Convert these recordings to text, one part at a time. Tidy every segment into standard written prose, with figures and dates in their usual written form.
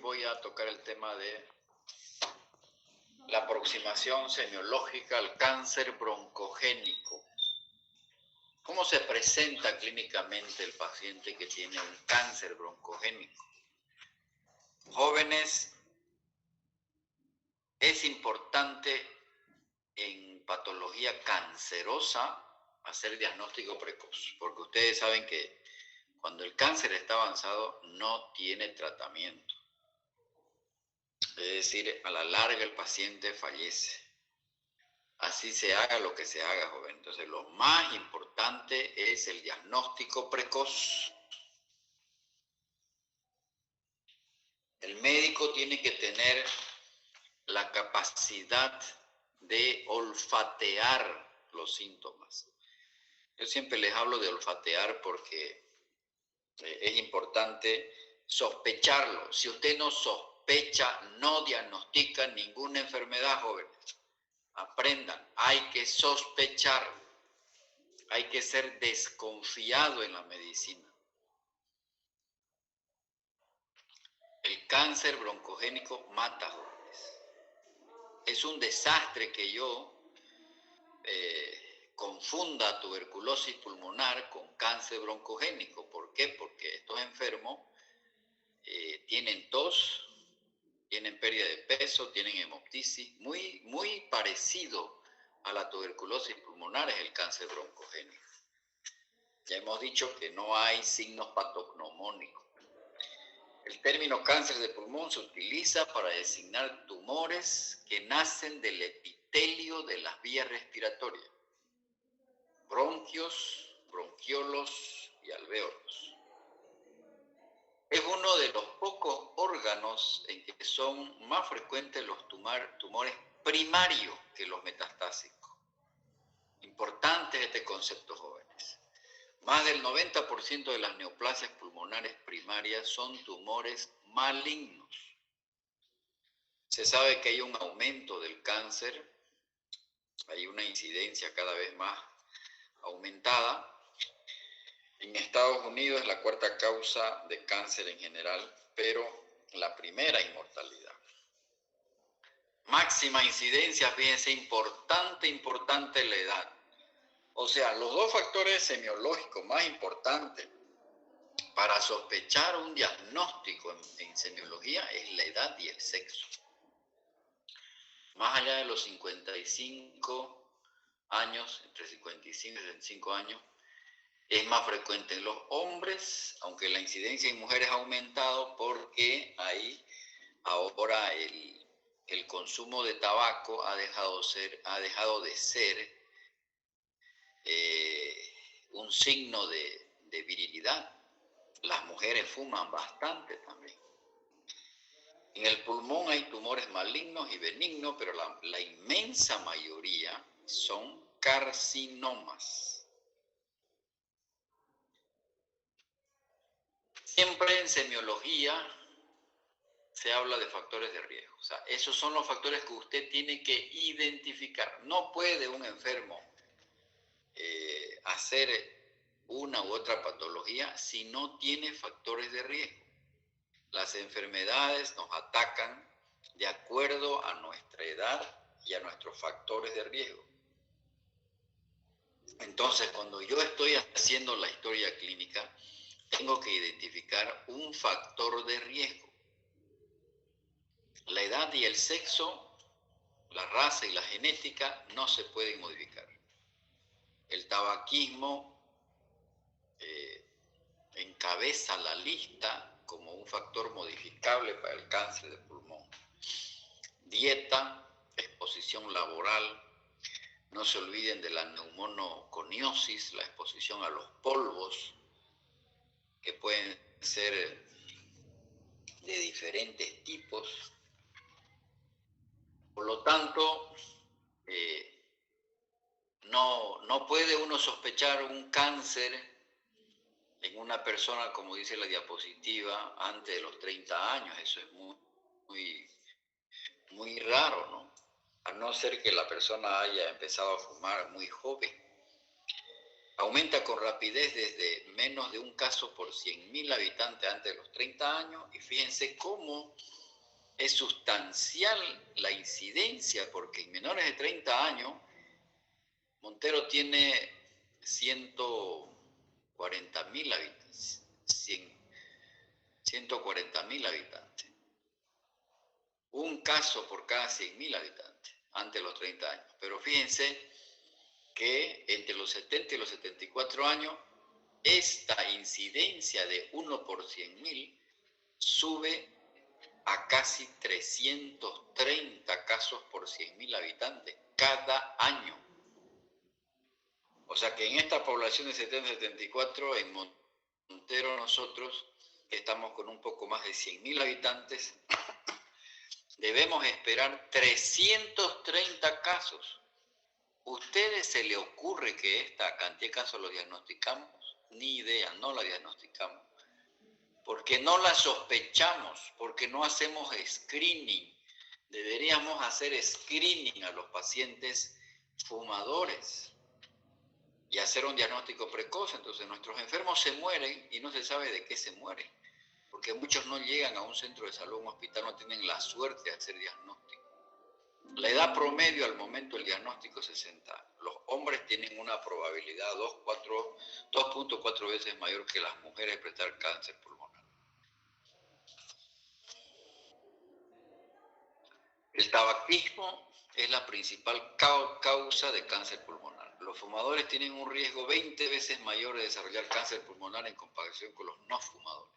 voy a tocar el tema de la aproximación semiológica al cáncer broncogénico. ¿Cómo se presenta clínicamente el paciente que tiene un cáncer broncogénico? Jóvenes, es importante en patología cancerosa hacer diagnóstico precoz, porque ustedes saben que cuando el cáncer está avanzado no tiene tratamiento. Es decir, a la larga el paciente fallece. Así se haga lo que se haga, joven. Entonces, lo más importante es el diagnóstico precoz. El médico tiene que tener la capacidad de olfatear los síntomas. Yo siempre les hablo de olfatear porque es importante sospecharlo. Si usted no sospecha, no diagnostica ninguna enfermedad, jóvenes. Aprendan, hay que sospechar, hay que ser desconfiado en la medicina. El cáncer broncogénico mata, jóvenes. Es un desastre que yo confunda tuberculosis pulmonar con cáncer broncogénico. ¿Por qué? Porque estos enfermos tienen tos, tienen pérdida de peso, tienen hemoptisis, muy parecido a la tuberculosis pulmonar es el cáncer broncogénico. Ya hemos dicho que no hay signos patognomónicos. El término cáncer de pulmón se utiliza para designar tumores que nacen del epitelio de las vías respiratorias, bronquios, bronquiolos y alvéolos. Es uno de los pocos órganos en que son más frecuentes los tumores primarios que los metastásicos. Importante este concepto, jóvenes. Más del 90% de las neoplasias pulmonares primarias son tumores malignos. Se sabe que hay un aumento del cáncer, hay una incidencia cada vez más aumentada. En Estados Unidos es la cuarta causa de cáncer en general, pero la primera inmortalidad. Máxima incidencia, fíjense, importante la edad. O sea, los dos factores semiológicos más importantes para sospechar un diagnóstico en semiología es la edad y el sexo. Más allá de los 55 años, entre 55 y 65 años, es más frecuente en los hombres, aunque la incidencia en mujeres ha aumentado porque ahí ahora el consumo de tabaco ha dejado de ser un signo de virilidad. Las mujeres fuman bastante también. En el pulmón hay tumores malignos y benignos, pero la inmensa mayoría son carcinomas. Siempre en semiología se habla de factores de riesgo. O sea, esos son los factores que usted tiene que identificar. No puede un enfermo hacer una u otra patología si no tiene factores de riesgo. Las enfermedades nos atacan de acuerdo a nuestra edad y a nuestros factores de riesgo. Entonces, cuando yo estoy haciendo la historia clínica, tengo que identificar un factor de riesgo. La edad y el sexo, la raza y la genética no se pueden modificar. El tabaquismo encabeza la lista como un factor modificable para el cáncer de pulmón. Dieta, exposición laboral, no se olviden de la neumonoconiosis, la exposición a los polvos, que pueden ser de diferentes tipos. Por lo tanto, no puede uno sospechar un cáncer en una persona, como dice la diapositiva, antes de los 30 años. Eso es muy raro, ¿no? A no ser que la persona haya empezado a fumar muy joven. Aumenta con rapidez desde menos de un caso por 100.000 habitantes antes de los 30 años. Y fíjense cómo es sustancial la incidencia, porque en menores de 30 años, Montero tiene 140.000 habitantes. 140.000 habitantes. Un caso por cada 100.000 habitantes antes de los 30 años. Pero fíjense que entre los 70 y los 74 años, esta incidencia de 1 por 100.000 sube a casi 330 casos por 100.000 habitantes cada año. O sea que en esta población de 70-74, en Montero nosotros, que estamos con un poco más de 100.000 habitantes, debemos esperar 330 casos. ¿Ustedes se le ocurre que esta cantidad de casos lo diagnosticamos? Ni idea, no la diagnosticamos. Porque no la sospechamos, porque no hacemos screening. Deberíamos hacer screening a los pacientes fumadores y hacer un diagnóstico precoz. Entonces nuestros enfermos se mueren y no se sabe de qué se mueren, porque muchos no llegan a un centro de salud, un hospital, no tienen la suerte de hacer diagnóstico. La edad promedio al momento del diagnóstico es 60 años. Los hombres tienen una probabilidad 2.4 veces mayor que las mujeres de presentar cáncer pulmonar. El tabaquismo es la principal causa de cáncer pulmonar. Los fumadores tienen un riesgo 20 veces mayor de desarrollar cáncer pulmonar en comparación con los no fumadores.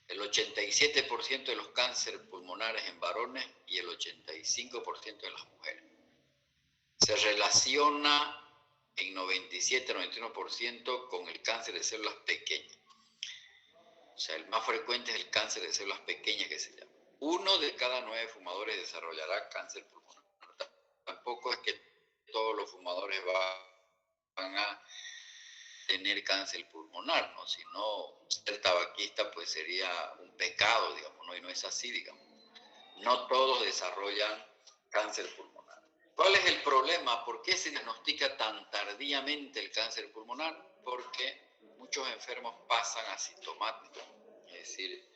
El 87% de los cánceres pulmonares en varones y el 85% en las mujeres. Se relaciona en 97-91% con el cáncer de células pequeñas. O sea, el más frecuente es el cáncer de células pequeñas, que se llama. 1 de cada 9 fumadores desarrollará cáncer pulmonar. Tampoco es que todos los fumadores van a tener cáncer pulmonar, ¿no? Si no, ser tabaquista pues sería un pecado, digamos, ¿no? Y no es así, digamos. No todos desarrollan cáncer pulmonar. ¿Cuál es el problema? ¿Por qué se diagnostica tan tardíamente el cáncer pulmonar? Porque muchos enfermos pasan asintomáticos, es decir,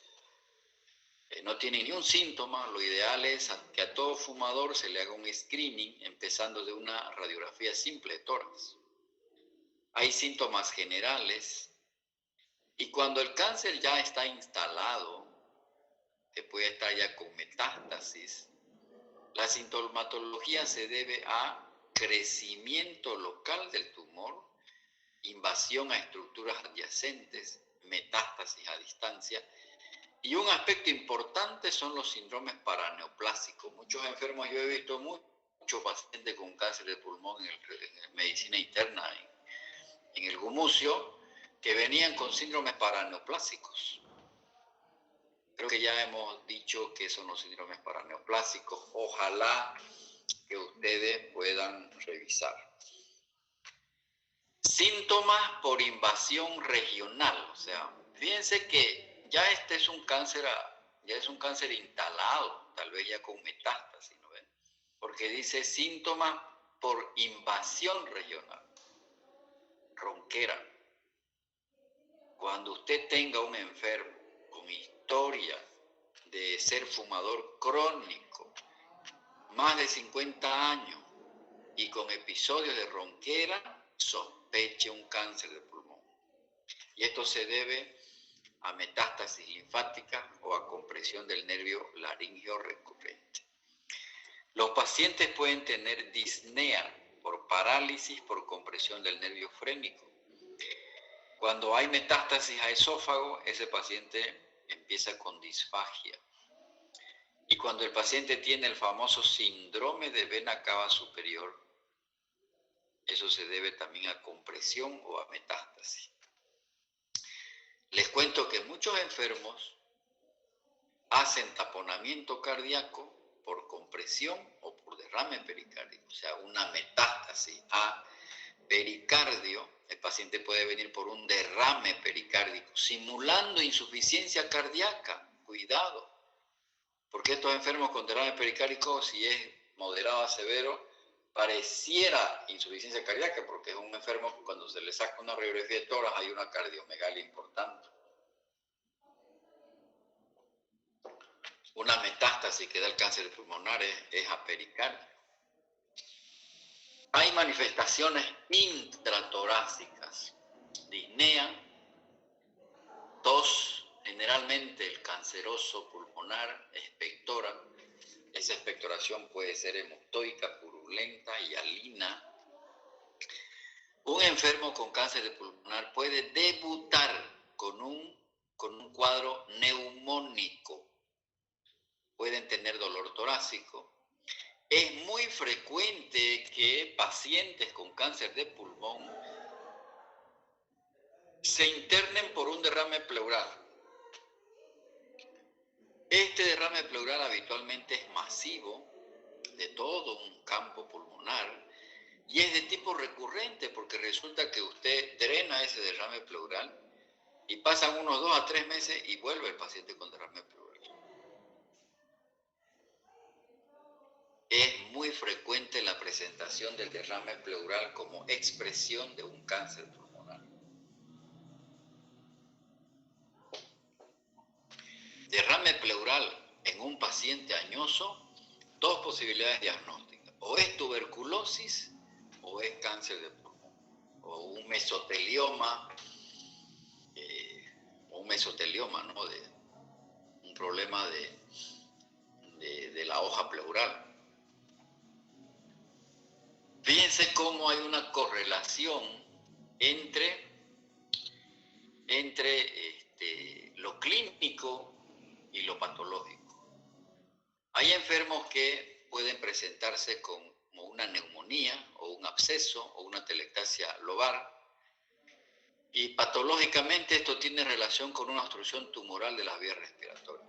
no tienen ni un síntoma. Lo ideal es que a todo fumador se le haga un screening, empezando de una radiografía simple de tórax. Hay síntomas generales y cuando el cáncer ya está instalado, que puede estar ya con metástasis, la sintomatología se debe a crecimiento local del tumor, invasión a estructuras adyacentes, metástasis a distancia, y un aspecto importante son los síndromes paraneoplásicos. Muchos enfermos, yo he visto muchos pacientes con cáncer de pulmón en medicina interna, en el gumucio, que venían con síndromes paraneoplásicos. Creo que ya hemos dicho que son los síndromes paraneoplásicos. Ojalá que ustedes puedan revisar. Síntomas por invasión regional. O sea, fíjense que ya este es un cáncer, instalado, tal vez ya con metástasis, ¿no ven? Porque dice síntomas por invasión regional. Ronquera. Cuando usted tenga un enfermo con historia de ser fumador crónico, más de 50 años y con episodios de ronquera, sospeche un cáncer de pulmón. Y esto se debe a metástasis linfática o a compresión del nervio laríngeo recurrente. Los pacientes pueden tener disnea por parálisis por compresión del nervio frénico. Cuando hay metástasis a esófago, ese paciente empieza con disfagia. Y cuando el paciente tiene el famoso síndrome de vena cava superior, eso se debe también a compresión o a metástasis. Les cuento que muchos enfermos hacen taponamiento cardíaco por compresión o por derrame pericárdico, o sea, una metástasis a pericardio. El paciente puede venir por un derrame pericárdico, simulando insuficiencia cardíaca. Cuidado, porque estos enfermos con derrame pericárdico, si es moderado a severo, pareciera insuficiencia cardíaca, porque es un enfermo que cuando se le saca una radiografía de tórax hay una cardiomegalia importante. Una metástasis que da el cáncer pulmonar es a pericardio. Hay manifestaciones intratorácicas, disnea, tos, generalmente el canceroso pulmonar expectora. Esa expectoración puede ser hemostoica, purulenta y alina. Un enfermo con cáncer de pulmonar puede debutar con un cuadro neumónico. Pueden tener dolor torácico. Es muy frecuente que pacientes con cáncer de pulmón se internen por un derrame pleural. Este derrame pleural habitualmente es masivo, de todo un campo pulmonar, y es de tipo recurrente porque resulta que usted drena ese derrame pleural y pasan unos 2 a 3 meses y vuelve el paciente con derrame pleural. Es muy frecuente la presentación del derrame pleural como expresión de un cáncer pulmonar. Derrame pleural en un paciente añoso, 2 posibilidades diagnósticas. O es tuberculosis o es cáncer de pulmón. O un mesotelioma, ¿no? Un problema de la hoja pleural. Fíjense cómo hay una correlación entre lo clínico y lo patológico. Hay enfermos que pueden presentarse como una neumonía o un absceso o una telectasia lobar, y patológicamente esto tiene relación con una obstrucción tumoral de las vías respiratorias.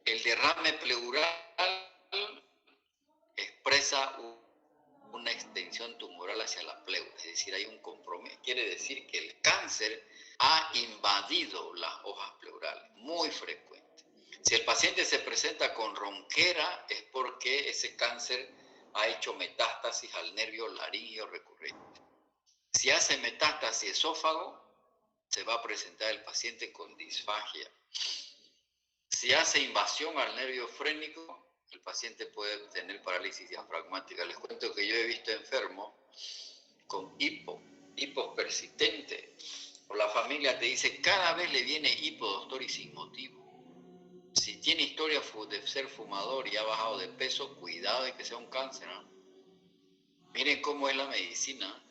El derrame pleural expresa una extensión tumoral hacia la pleura, es decir, hay un compromiso. Quiere decir que el cáncer ha invadido las hojas pleurales, muy frecuente. Si el paciente se presenta con ronquera es porque ese cáncer ha hecho metástasis al nervio laríngeo recurrente. Si hace metástasis esófago, se va a presentar el paciente con disfagia. Si hace invasión al nervio frénico, el paciente puede tener parálisis diafragmática. Les cuento que yo he visto enfermos con hipos persistentes. O la familia te dice, cada vez le viene hipo, doctor, y sin motivo. Si tiene historia de ser fumador y ha bajado de peso, cuidado de que sea un cáncer, ¿no? Miren cómo es la medicina.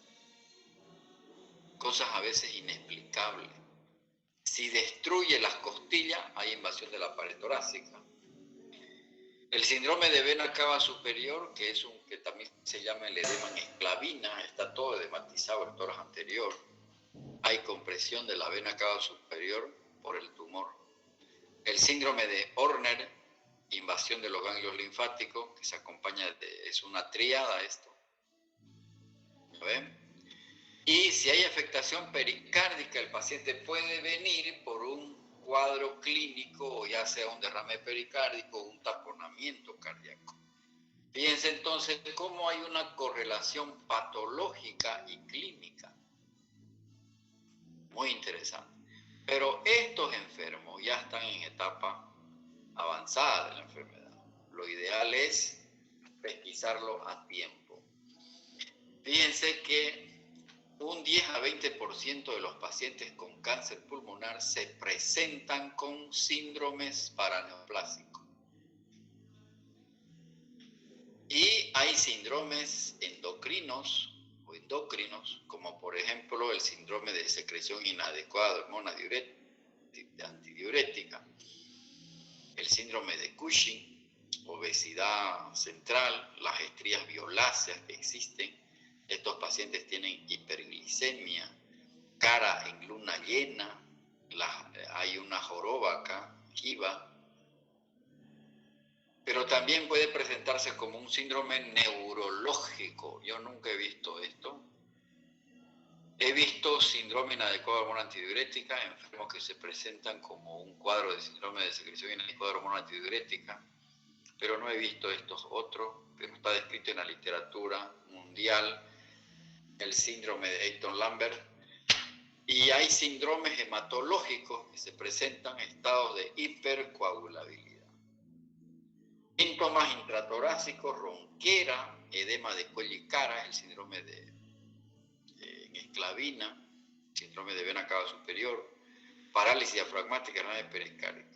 Cosas a veces inexplicables. Si destruye las costillas, hay invasión de la pared torácica. El síndrome de vena cava superior, que también se llama el edema en esclavina, está todo edematizado el tórax anterior. Hay compresión de la vena cava superior por el tumor. El síndrome de Horner, invasión de los ganglios linfáticos, que se acompaña es una tríada esto. ¿Lo ven? Y si hay afectación pericárdica, el paciente puede venir por un cuadro clínico, o ya sea un derrame pericárdico o un taponamiento cardíaco. Fíjense entonces cómo hay una correlación patológica y clínica. Muy interesante. Pero estos enfermos ya están en etapa avanzada de la enfermedad. Lo ideal es pesquisarlo a tiempo. Fíjense que un 10 a 20% de los pacientes con cáncer pulmonar se presentan con síndromes paraneoplásicos. Y hay síndromes endocrinos, como por ejemplo el síndrome de secreción inadecuada de hormona antidiurética, el síndrome de Cushing, obesidad central, las estrías violáceas que existen. Estos pacientes tienen hiperglicemia, cara en luna llena, hay una joroba acá, jiba, pero también puede presentarse como un síndrome neurológico. Yo nunca he visto esto. He visto síndrome inadecuado de hormona antidiurética, enfermos que se presentan como un cuadro de síndrome de secreción inadecuada de hormona antidiurética, pero no he visto estos otros, pero está descrito en la literatura mundial, el síndrome de Eaton-Lambert. Y hay síndromes hematológicos que se presentan en estados de hipercoagulabilidad. Síntomas intratorácicos, ronquera, edema de cuello y cara, el síndrome de esclavina, síndrome de vena cava superior, parálisis diafragmática, renal pericárdico.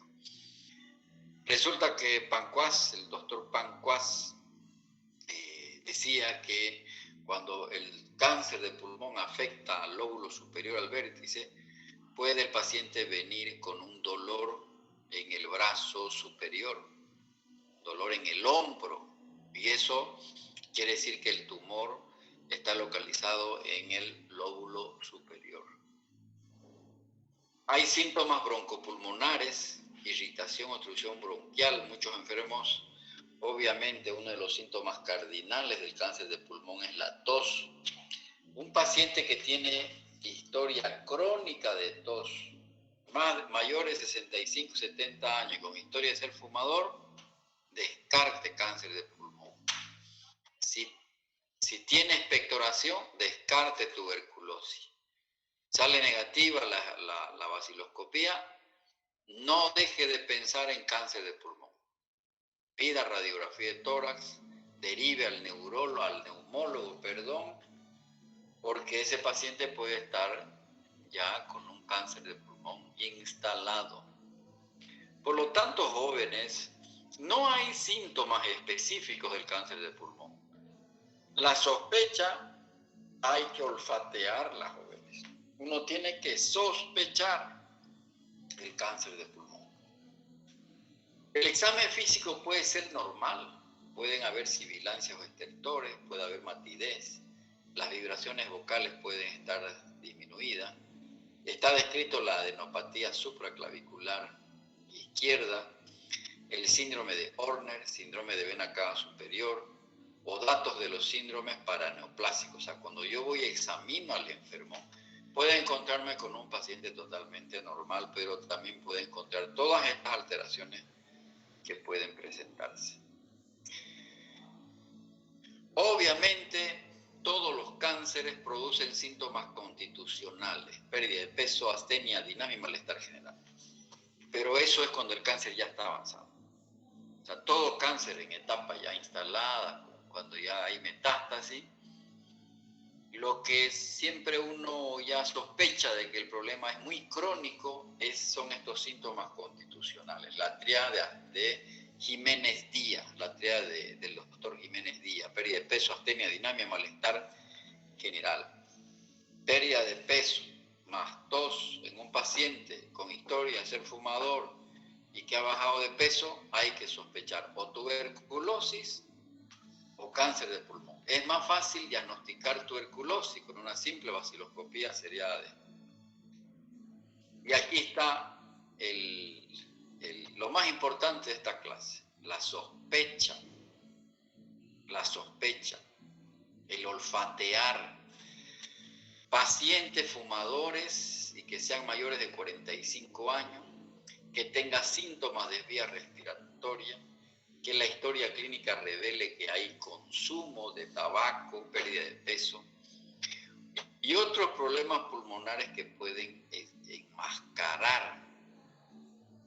Resulta que Pancuas, el doctor Pancuas, decía que cuando el cáncer de pulmón afecta al lóbulo superior, al vértice, puede el paciente venir con un dolor en el brazo superior, dolor en el hombro, y eso quiere decir que el tumor está localizado en el lóbulo superior. Hay síntomas broncopulmonares, irritación, obstrucción bronquial. Muchos enfermos, obviamente uno de los síntomas cardinales del cáncer de pulmón es la tos. Un paciente que tiene historia crónica de tos, mayores de 65, 70 años, con historia de ser fumador, descarte cáncer de pulmón. Si tiene expectoración, descarte tuberculosis. Sale negativa la baciloscopía, no deje de pensar en cáncer de pulmón. Pida radiografía de tórax, derive al neumólogo, porque ese paciente puede estar ya con un cáncer de pulmón instalado. Por lo tanto, jóvenes, no hay síntomas específicos del cáncer de pulmón. La sospecha hay que olfatearla, jóvenes. Uno tiene que sospechar el cáncer de pulmón. El examen físico puede ser normal. Pueden haber sibilancias o estertores, puede haber matidez. Las vibraciones vocales pueden estar disminuidas. Está descrito la adenopatía supraclavicular izquierda, el síndrome de Horner, síndrome de vena cava superior, o datos de los síndromes paraneoplásicos. O sea, cuando yo voy y examino al enfermo, puede encontrarme con un paciente totalmente normal, pero también puede encontrar todas estas alteraciones que pueden presentarse. Obviamente, todos los cánceres producen síntomas constitucionales, pérdida de peso, astenia, dinámica y malestar general. Pero eso es cuando el cáncer ya está avanzado. O sea, todo cáncer en etapa ya instalada, cuando ya hay metástasis, lo que siempre uno ya sospecha de que el problema es muy crónico son estos síntomas constitucionales. La tríada de Jiménez Díaz, la tríada del doctor Jiménez Díaz, pérdida de peso, astenia, dinámica, malestar general. Pérdida de peso más tos en un paciente con historia de ser fumador y que ha bajado de peso, hay que sospechar o tuberculosis o cáncer de pulmón. Es más fácil diagnosticar tuberculosis con una simple baciloscopía seriada. Y aquí está lo más importante de esta clase, la sospecha, el olfatear. Pacientes fumadores y que sean mayores de 45 años, que tengan síntomas de vía respiratoria, que la historia clínica revele que hay consumo de tabaco, pérdida de peso y otros problemas pulmonares que pueden enmascarar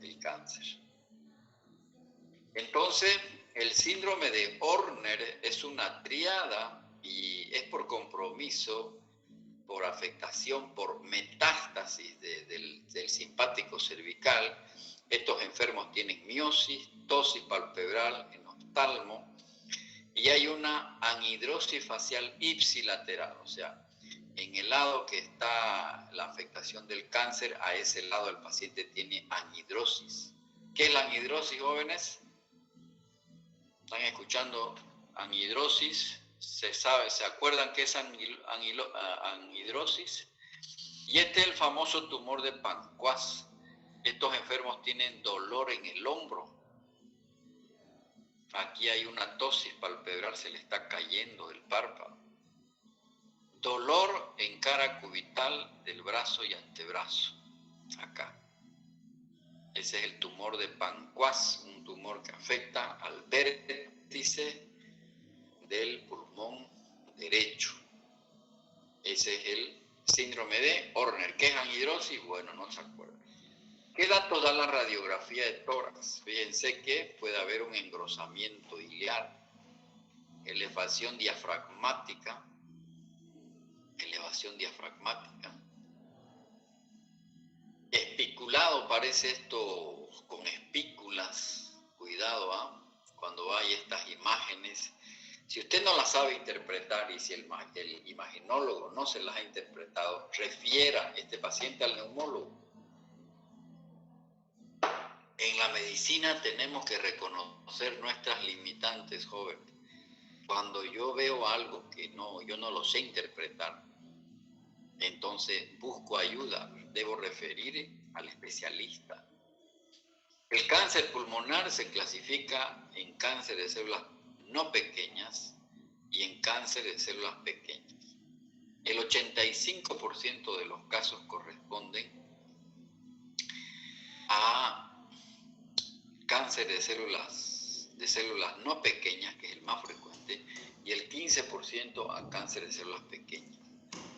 el cáncer. Entonces, el síndrome de Horner es una tríada y es por compromiso, por afectación, por metástasis del simpático cervical. Estos enfermos tienen miosis, ptosis palpebral en oftalmo y hay una anhidrosis facial ipsilateral, o sea, en el lado que está la afectación del cáncer, a ese lado el paciente tiene anhidrosis. ¿Qué es la anhidrosis, jóvenes? ¿Están escuchando? Anhidrosis. ¿Se acuerdan qué es anhidrosis? Y este es el famoso tumor de Pancuas. Estos enfermos tienen dolor en el hombro. Aquí hay una ptosis palpebral, se le está cayendo el párpado. Dolor en cara cubital del brazo y antebrazo. Acá. Ese es el tumor de Pancuas, un tumor que afecta al vértice del pulmón derecho. Ese es el síndrome de Horner. ¿Qué es anhidrosis? Bueno, no se acuerdan. ¿Qué datos da la radiografía de tórax? Fíjense que puede haber un engrosamiento ileal, elevación diafragmática, espiculado, parece esto con espículas, cuidado, cuando hay estas imágenes. Si usted no las sabe interpretar y si el imaginólogo no se las ha interpretado, refiera este paciente al neumólogo. En la medicina tenemos que reconocer nuestras limitantes, jóvenes. Cuando yo veo algo que yo no lo sé interpretar, entonces busco ayuda, debo referir al especialista. El cáncer pulmonar se clasifica en cáncer de células no pequeñas y en cáncer de células pequeñas. El 85% de los casos corresponden a cáncer de células no pequeñas, que es el más frecuente, y el 15% a cáncer de células pequeñas.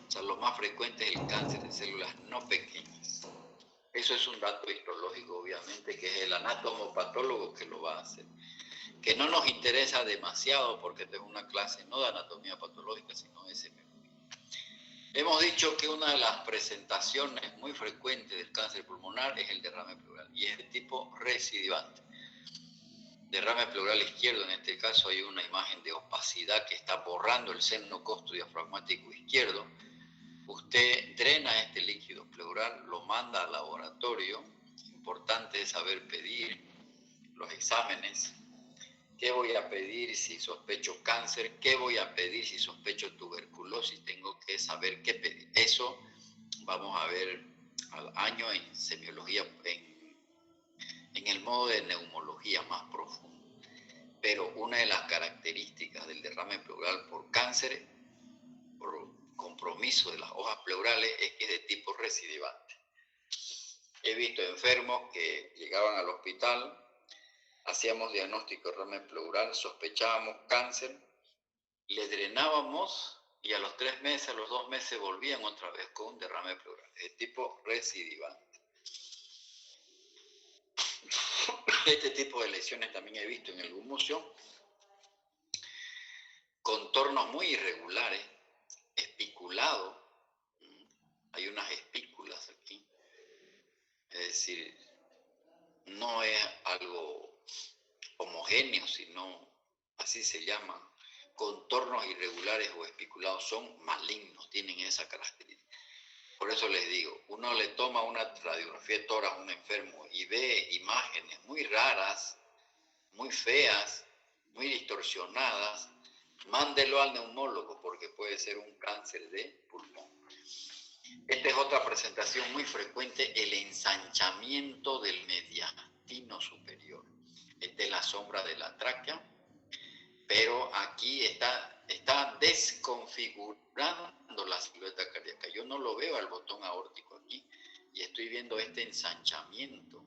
O sea, lo más frecuente es el cáncer de células no pequeñas. Eso es un dato histológico, obviamente, que es el anatomopatólogo que lo va a hacer. Que no nos interesa demasiado porque tengo una clase no de anatomía patológica, sino de SMI. Hemos dicho que una de las presentaciones muy frecuentes del cáncer pulmonar es el derrame pleural y es de tipo recidivante. Derrame pleural izquierdo, en este caso hay una imagen de opacidad que está borrando el seno costodiafragmático izquierdo. Usted drena este líquido pleural, lo manda al laboratorio. Importante es saber pedir los exámenes. ¿Qué voy a pedir si sospecho cáncer? ¿Qué voy a pedir si sospecho tuberculosis? Tengo que saber qué pedir. Eso vamos a ver al año en semiología, en el modo de neumología más profundo. Pero una de las características del derrame pleural por cáncer, por compromiso de las hojas pleurales, es que es de tipo recidivante. He visto enfermos que llegaban al hospital, hacíamos diagnóstico de derrame pleural, sospechábamos cáncer, le drenábamos y a los 3 meses, a los 2 meses volvían otra vez con un derrame pleural, de tipo recidivante. Este tipo de lesiones también he visto en el gumucio, contornos muy irregulares, espiculado, hay unas espículas aquí, es decir, no es algo homogéneo, sino así se llaman, contornos irregulares o espiculados, son malignos, tienen esa característica. Por eso les digo, uno le toma una radiografía de tórax a un enfermo y ve imágenes muy raras, muy feas, muy distorsionadas, mándelo al neumólogo porque puede ser un cáncer de pulmón. Esta es otra presentación muy frecuente, el ensanchamiento del mediastino superior. Esta es la sombra de la tráquea, pero aquí está desconfigurando la silueta cardíaca. Yo no lo veo al botón aórtico aquí y estoy viendo este ensanchamiento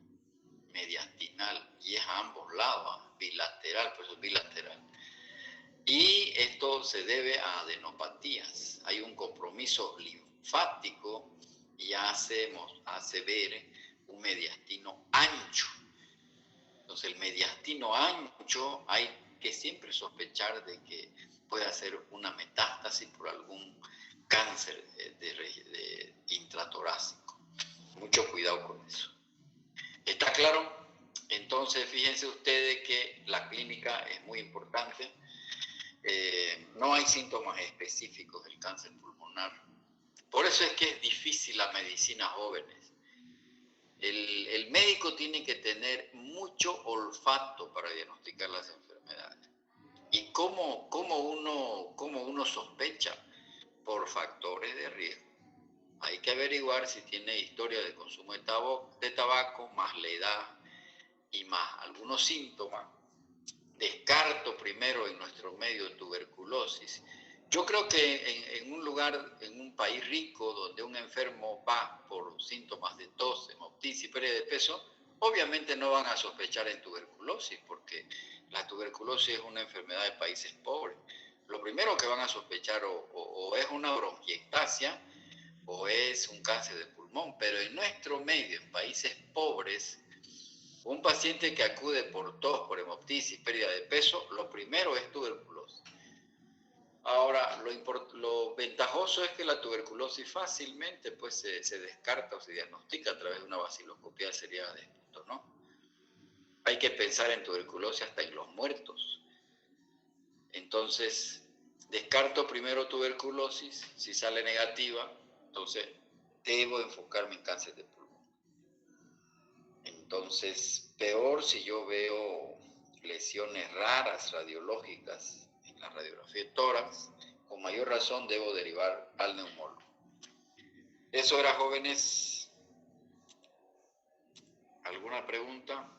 mediastinal y es a ambos lados, bilateral, por eso es bilateral. Y esto se debe a adenopatías. Hay un compromiso linfático y hace ver un mediastino ancho. Entonces el mediastino ancho hay que siempre sospechar de que puede ser una metástasis por algún cáncer de intratorácico. Mucho cuidado con eso. ¿Está claro? Entonces fíjense ustedes que la clínica es muy importante. No hay síntomas específicos del cáncer pulmonar. Por eso es que es difícil la medicina jóvenes. El médico tiene que tener mucho olfato para diagnosticar las enfermedades. ¿Y cómo uno sospecha? Por factores de riesgo. Hay que averiguar si tiene historia de consumo de tabaco, más la edad y más algunos síntomas. Descarto primero en nuestro medio tuberculosis. Yo creo que en un lugar, en un país rico, donde un enfermo va por síntomas de tos, hemoptisis, pérdida de peso, Obviamente no van a sospechar en tuberculosis, porque la tuberculosis es una enfermedad de países pobres. Lo primero que van a sospechar o es una bronquiectasia o es un cáncer de pulmón, pero en nuestro medio, en países pobres, un paciente que acude por tos, por hemoptisis, pérdida de peso, lo primero es tuberculosis. Ahora, lo ventajoso es que la tuberculosis fácilmente pues, se descarta o se diagnostica a través de una baciloscopía seriada de esputo, ¿no? Hay que pensar en tuberculosis hasta en los muertos. Entonces, descarto primero tuberculosis, si sale negativa, entonces debo enfocarme en cáncer de pulmón. Entonces, peor si yo veo lesiones raras radiológicas en la radiografía de tórax, con mayor razón debo derivar al neumólogo. Eso era, jóvenes. ¿Alguna pregunta?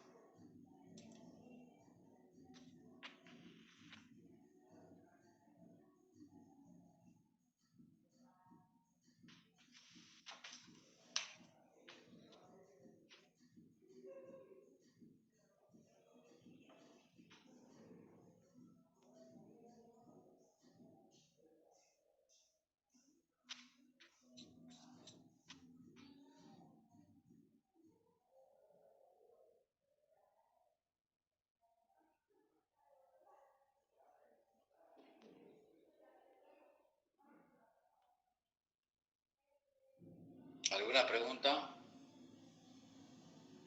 ¿Alguna pregunta?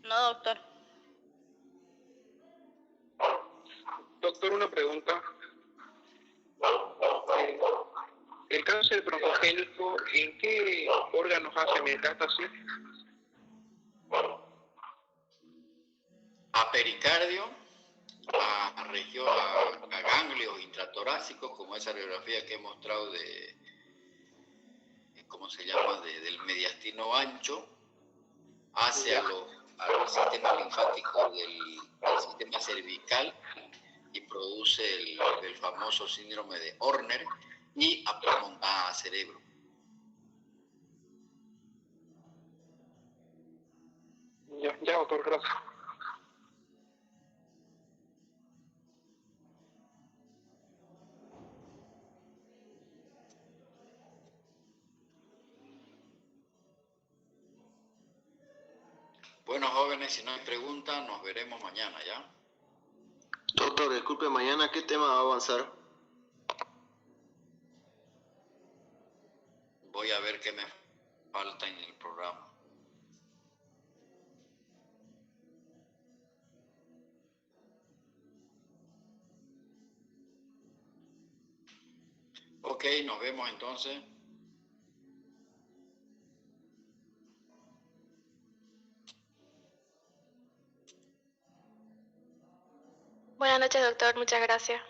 No, doctor. Doctor, una pregunta. ¿El cáncer broncogénico en qué órganos hace metástasis? A pericardio, a ganglios intratorácicos, como esa radiografía que he mostrado de, ¿cómo se llama?, del mediastino ancho, hacia al sistema linfático del sistema cervical y produce el famoso síndrome de Horner, y a pulmón, a cerebro. Ya, doctor, gracias. Bueno, jóvenes, si no hay preguntas, nos veremos mañana, ¿ya? Doctor, disculpe, mañana ¿qué tema va a avanzar? Voy a ver qué me falta en el programa. Ok, nos vemos entonces. Buenas noches, doctor. Muchas gracias.